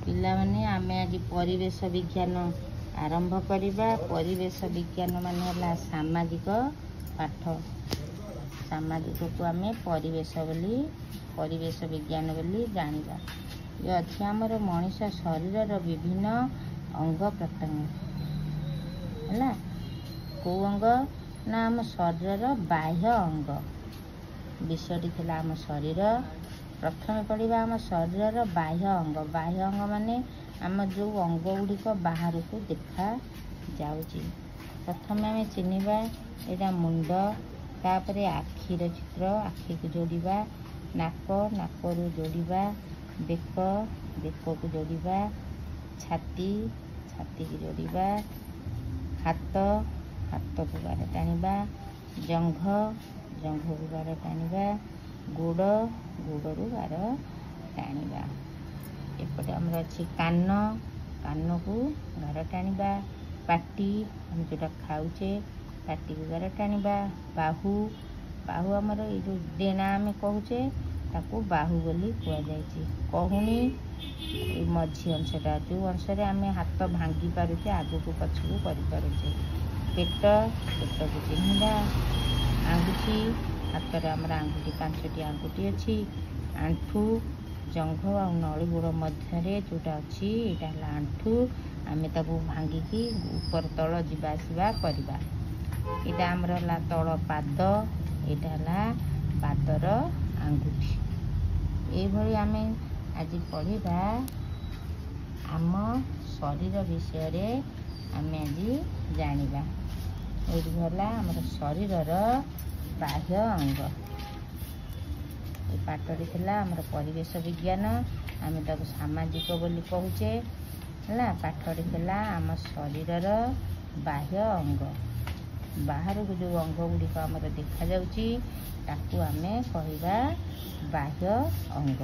पिलामाने आमे आज परिवेश विज्ञान आरंभ करिबा। परिवेश विज्ञान माने होला सामाजिक पाठ। सामाजिक को आमे परिवेश विज्ञान बोली जानिबा। ये अछि हमर मनुष्य शरीर विभिन्न अंग प्रत्यंग है को अंग ना आम शरीर बाह्य अंग विषयटी थिला आम शरीर। प्रथम पढ़ा आम शरीर बाह्य अंग। बाह्य अंग माने आम जो अंग गुड़िक बाहर को देखा जाउची। प्रथम आम चिन्हवा यहाँ मुंड, तापरे आखिर चित्र, आखि को जोड़िबा, नाक, नाकरू जोड़िबा, बेक, बेक को जोड़िबा, छाती, छाती को जोड़िबा, हाथ, हाथ को बार टाणिबा, जंघ, जंघ को बार टाणिबा, गोड़, गोड़ू बार टाणिबा। एपटे आमर अच्छी कान, कान को बार टाणिबा, पाटी हम जोटा खाऊचे पाटी को बार टाणिबा, बाहु, बाहु आमर ये जो डेना आम कहूचे ताकू बाहु बोली कह जाइए। कहूनी ये मझी अंशटा जो अंश आम हाथ भांगी पारुचे आगू को पछू करें। पेट, पेट को चिन्हवा। आंगुठी, हाथ में आमर आंगुठी 5टी आंगुठी अच्छी। आंठू, जंघ आ नड़ी गोड़ मध्य जोटा अच्छी यहाँ आंठू। आम ताकू भांगिकी ऊपर तल जीवा आसवा करवा। यहाँ आमर है तल पाद, यहाँ है पादर आंगुठी। ये आम आज पढ़ा आम शरीर विषय आम आज जानिबा। ये आमर शरीर बाह्य अंग। ये पाठटी थिला आमर परिवेश विज्ञान। आम ताको सामाजिक बोली कहूचे है। पाठटी थिला आम शरीर बाह्य अंग। बाहर को जो अंग गुड़िक आमर देखा जाउची ताकू आमे कहिबा बाह्य अंग।